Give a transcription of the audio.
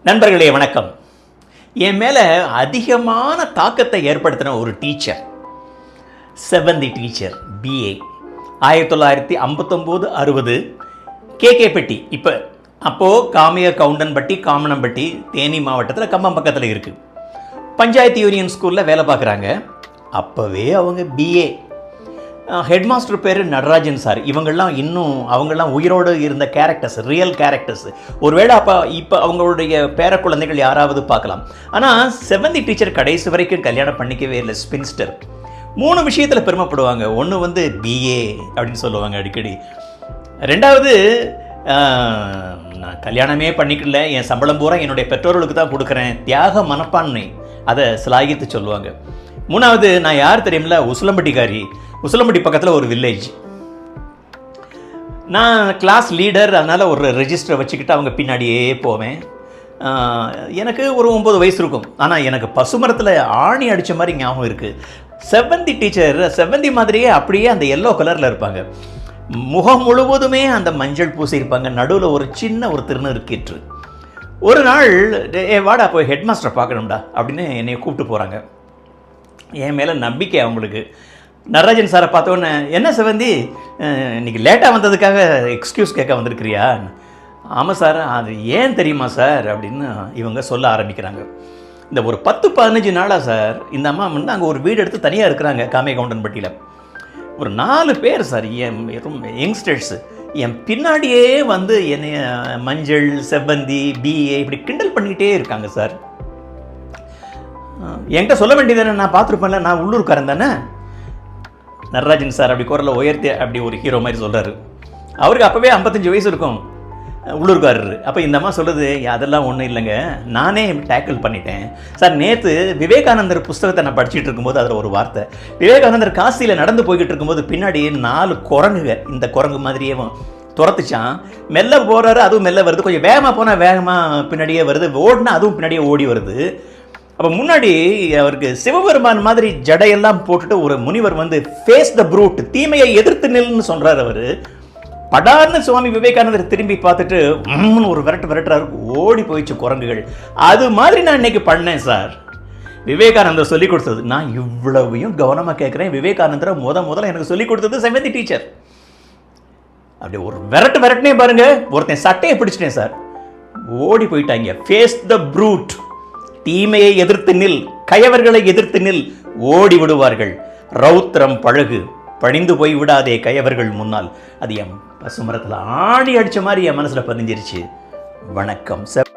நண்பர்களே வணக்கம். என் மேலே அதிகமான தாக்கத்தை ஏற்படுத்தின ஒரு டீச்சர், செவந்தி டீச்சர், பிஏ 1959-60 கேகேப்பட்டி. அப்போது காமிய கவுண்டன்பட்டி, காமனம்பட்டி, தேனி மாவட்டத்தில் கம்பம் பக்கத்தில் இருக்குது. பஞ்சாயத்து யூனியன் ஸ்கூலில் வேலை பார்க்குறாங்க. அப்போவே அவங்க பிஏ. ஹெட் மாஸ்டர் பேர் நடராஜன் சார். அவங்கெல்லாம் உயிரோடு இருந்த கேரக்டர்ஸ், ரியல் கேரக்டர்ஸ். ஒருவேளை இப்போ அவங்களுடைய பேர குழந்தைகள் யாராவது பார்க்கலாம். ஆனால் செவந்தி டீச்சர் கடைசி வரைக்கும் கல்யாணம் பண்ணிக்கவே இல்லை, ஸ்பின்ஸ்டர். 3 விஷயத்தில் பெருமைப்படுவாங்க. ஒன்று பிஏ அப்படின்னு சொல்லுவாங்க அடிக்கடி. 2வது, நான் கல்யாணமே பண்ணிக்கல, என் சம்பளம் பூரா என்னுடைய பெற்றோர்களுக்கு தான் கொடுக்குறேன், தியாக மனப்பான்மை, அதை சிலாகித்து சொல்லுவாங்க. 3வது, நான் யார் தெரியுமில்ல, உசிலம்பட்டிக்காரி. உசிலம்பட்டி பக்கத்தில் ஒரு வில்லேஜ். நான் கிளாஸ் லீடர், அதனால் ஒரு ரெஜிஸ்டரை வச்சுக்கிட்டு அவங்க பின்னாடியே போவேன். எனக்கு ஒரு 9 வயசு இருக்கும். ஆனால் எனக்கு பசுமரத்தில் ஆணி அடித்த மாதிரி ஞாபகம் இருக்குது. செவந்தி டீச்சர் செவந்தி மாதிரியே அப்படியே அந்த எல்லோ கலரில் இருப்பாங்க. முகம் முழுவதுமே அந்த மஞ்சள் பூசி இருப்பாங்க. நடுவில் ஒரு சின்ன ஒரு திருநீற்று. ஒரு நாள், வாடா போய் ஹெட் மாஸ்டரை பார்க்கணும்டா அப்படின்னு என்னை கூப்பிட்டு போகிறாங்க. என் மேலே நம்பிக்கை அவங்களுக்கு. நடராஜன் சாரை பார்த்தோன்னே, என்ன செவந்தி, இன்றைக்கி லேட்டாக வந்ததுக்காக எக்ஸ்கியூஸ் கேட்க வந்திருக்கிறியா? ஆமாம் சார். அது ஏன் தெரியுமா சார் அப்படின்னு இவங்க சொல்ல ஆரம்பிக்கிறாங்க. இந்த ஒரு 10-15 நாளாக சார், இந்த அம்மா வந்து அங்கே ஒரு வீடு எடுத்து தனியாக இருக்கிறாங்க காமிய கவுண்டன்பட்டியில். ஒரு 4 பேர் சார், யங்ஸ்டர்ஸு என் பின்னாடியே வந்து என்னை மஞ்சள், செவ்வந்தி, பிஏ இப்படி கிண்டல் பண்ணிக்கிட்டே இருக்காங்க சார். என்கிட்ட சொல்ல வேண்டியதானே, நான் பார்த்துருப்பேன்ல, நான் உள்ளூர்காரன் தானே. நடராஜன் சார் அப்படி குரலை உயர்த்தி அப்படி ஒரு ஹீரோ மாதிரி சொல்கிறாரு. அவருக்கு அப்போவே 55 வயசு இருக்கும், உள்ளூர்காரரு. அப்போ இந்த அம்மா சொல்லுது, அதெல்லாம் ஒன்றும் இல்லைங்க, நானே டேக்கிள் பண்ணிட்டேன் சார். நேற்று விவேகானந்தர் புஸ்தகத்தை நான் படிச்சுட்டு இருக்கும்போது அதில் ஒரு வார்த்தை, விவேகானந்தர் காசியில் நடந்து போய்கிட்டு இருக்கும்போது பின்னாடி 4 குரங்குங்க இந்த குரங்கு மாதிரியே துரத்துச்சான். மெல்ல போகிறாரு, அதுவும் மெல்ல வருது. கொஞ்சம் வேகமாக போனால் வேகமாக பின்னாடியே வருது, ஓடினா அதுவும் பின்னாடியே ஓடி வருது. அப்போ முன்னாடி அவருக்கு சிவபெருமான் மாதிரி ஜடையெல்லாம் போட்டுட்டு ஒரு முனிவர் வந்து ஃபேஸ் த ப்ரூட், தீமையை எதிர்த்து நில்னு சொல்கிறார். அவர் படார்னு சுவாமி விவேகானந்தர் திரும்பி பார்த்துட்டு ஒரு விரட்டுறாரு, ஓடி போயிடுச்சு குரங்குகள். அது மாதிரி நான் இன்னைக்கு பண்ணேன் சார். விவேகானந்தர் சொல்லிக் கொடுத்தது. நான் இவ்வளவையும் கவனமாக கேட்குறேன். விவேகானந்தரை முதல்ல எனக்கு சொல்லிக் கொடுத்தது செவந்தி டீச்சர். அப்படியே ஒரு விரட்டுனே பாருங்க, ஒருத்தன் சட்டையை பிடிச்சிட்டேன் சார், ஓடி போயிட்டாங்க. ஃபேஸ் த ப்ரூட், தீமையை எதிர்த்து நில், கயவர்களை எதிர்த்து நில், ஓடி விடுவார்கள். ரௌத்திரம் பழகு, பணிந்து போய் விடாதே கயவர்கள் முன்னால். அது என் பசுமரத்தில் ஆணி அடித்த மாதிரி என் மனசில் பதிஞ்சிருச்சு. வணக்கம் சார்.